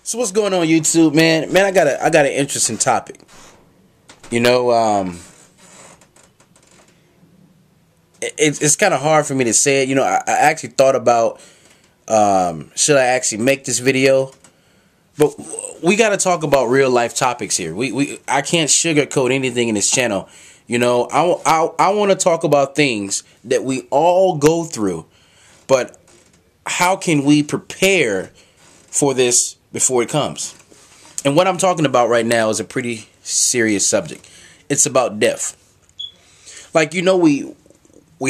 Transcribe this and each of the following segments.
So what's going on YouTube, man? Man, I got an interesting topic. You know, it's kind of hard for me to say it. You know, I actually thought about should I actually make this video, but we got to talk about real life topics here. I can't sugarcoat anything in this channel. You know, I want to talk about things that we all go through, but how can we prepare for this before it comes? And what I'm talking about right now is a pretty serious subject. It's about death. Like, you know, we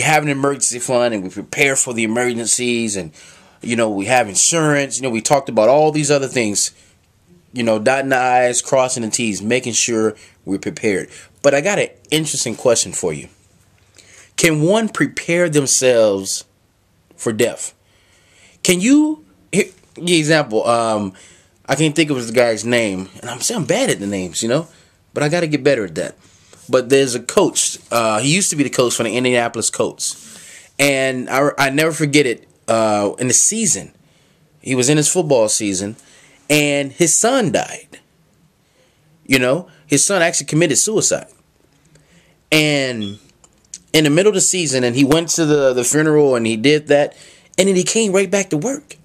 have an emergency fund and we prepare for the emergencies, and you know, we have insurance. You know, we talked about all these other things, you know, dotting the I's, crossing the T's, making sure we're prepared. But I got an interesting question for you. Can one prepare themselves for death? Can you, here, example, I can't think of the guy's name, and I'm bad at the names, you know, but I got to get better at that. But there's a coach, he used to be the coach for the Indianapolis Colts, and I never forget it, in the season, he was in his football season, and his son died. You know, his son actually committed suicide. And in the middle of the season, and he went to the funeral and he did that, and then he came right back to work.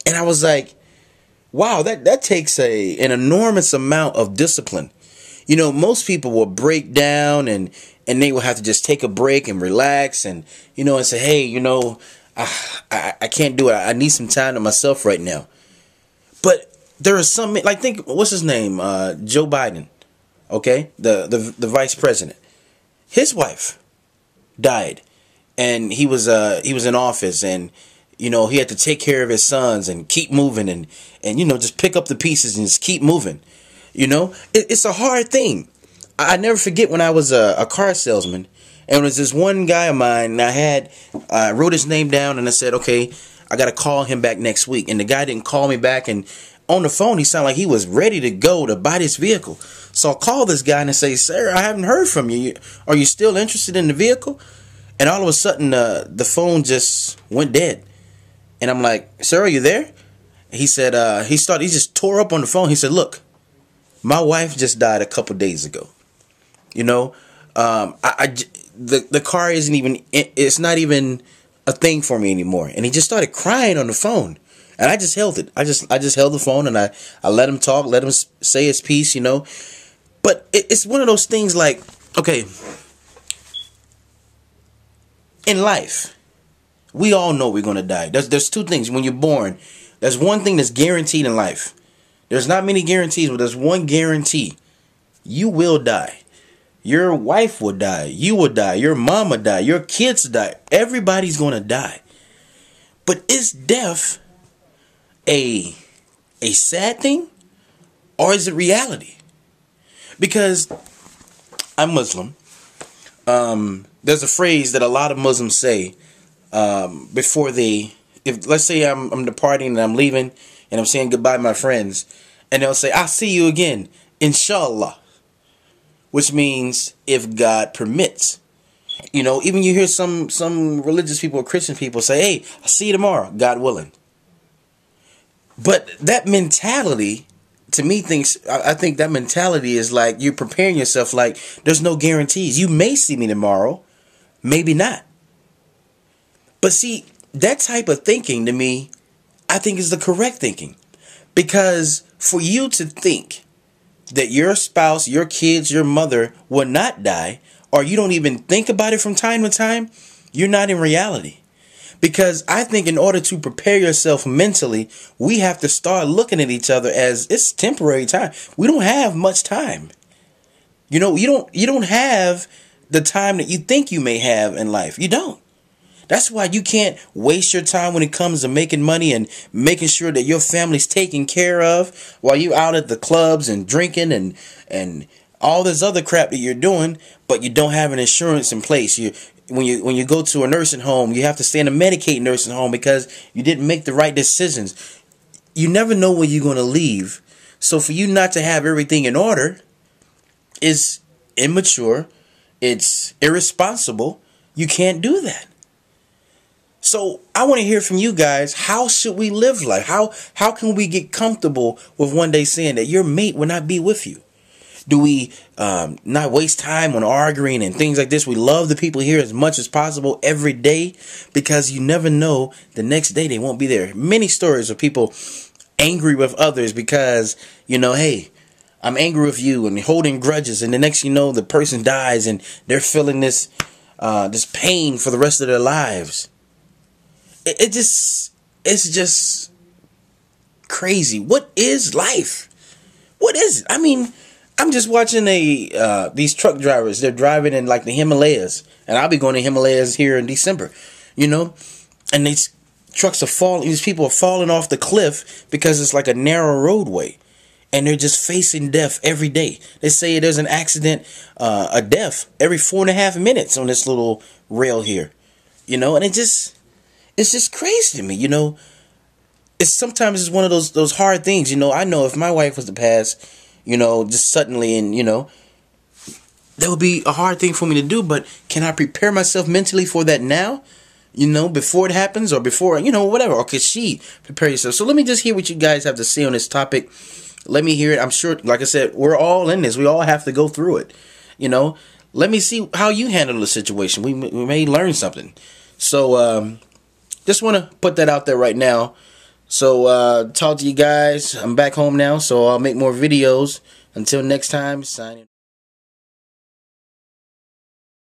And I was like, wow, that takes an enormous amount of discipline. You know, most people will break down and they will have to just take a break and relax and, you know, and say, hey, you know, I can't do it. I need some time to myself right now. But there are some, like, think, what's his name? Joe Biden. Okay, the vice president. His wife died, and he was in office, and you know, he had to take care of his sons and keep moving, and you know, just pick up the pieces and just keep moving. You know, it's a hard thing. I never forget when I was a car salesman, and there was this one guy of mine, and I wrote his name down, and I said, okay, I got to call him back next week. And the guy didn't call me back, and on the phone, he sounded like he was ready to go to buy this vehicle. So I call this guy and I say, sir, I haven't heard from you. Are you still interested in the vehicle? And all of a sudden, the phone just went dead. And I'm like, sir, are you there? He said, he just tore up on the phone. He said, look, my wife just died a couple days ago. You know, the car isn't even, it's not even a thing for me anymore. And he just started crying on the phone. And I just held it. I just held the phone, and I let him talk, let him say his piece, you know. But it's one of those things like, okay, in life, we all know we're going to die. There's two things. When you're born, there's one thing that's guaranteed in life. There's not many guarantees, but there's one guarantee. You will die. Your wife will die. You will die. Your mom will die. Your kids die. Everybody's going to die. But is death a sad thing, or is it reality? Because I'm Muslim. There's a phrase that a lot of Muslims say before if let's say I'm departing and I'm leaving and I'm saying goodbye to my friends, and they'll say, I'll see you again, inshallah, which means if God permits. You know, even you hear some religious people or Christian people say, hey, I'll see you tomorrow, God willing. But that mentality, to me, I think that mentality is like you're preparing yourself like there's no guarantees. You may see me tomorrow, maybe not. But see, that type of thinking to me, I think is the correct thinking. Because for you to think that your spouse, your kids, your mother will not die, or you don't even think about it from time to time, you're not in reality. Because I think in order to prepare yourself mentally, we have to start looking at each other as it's temporary time. We don't have much time. You know, you don't have the time that you think you may have in life. You don't. That's why you can't waste your time when it comes to making money and making sure that your family's taken care of while you're out at the clubs and drinking and all this other crap that you're doing, but you don't have an insurance in place. When you go to a nursing home, you have to stay in a Medicaid nursing home because you didn't make the right decisions. You never know when you're going to leave. So for you not to have everything in order is immature. It's irresponsible. You can't do that. So I want to hear from you guys. How should we live life? How can we get comfortable with one day saying that your mate will not be with you? Do we not waste time on arguing and things like this? We love the people here as much as possible every day, because you never know, the next day they won't be there. Many stories of people angry with others because, hey, I'm angry with you, and holding grudges, and the next the person dies and they're feeling this pain for the rest of their lives. It's just crazy. What is life? What is it? I mean, I'm just watching these truck drivers. They're driving in like the Himalayas, and I'll be going to Himalayas here in December, and these trucks are falling. These people are falling off the cliff because it's like a narrow roadway, and they're just facing death every day. They say there's an accident, a death every 4.5 minutes on this little rail here, and it's just crazy to me, Sometimes it's one of those hard things, I know if my wife was to pass, just suddenly, and that would be a hard thing for me to do. But can I prepare myself mentally for that now? Before it happens, or before, whatever. Or could she prepare yourself? So let me just hear what you guys have to say on this topic. Let me hear it. I'm sure, like I said, we're all in this. We all have to go through it. Let me see how you handle the situation. We may learn something. So just want to put that out there right now. So talk to you guys. I'm back home now, so I'll make more videos. Until next time, signing.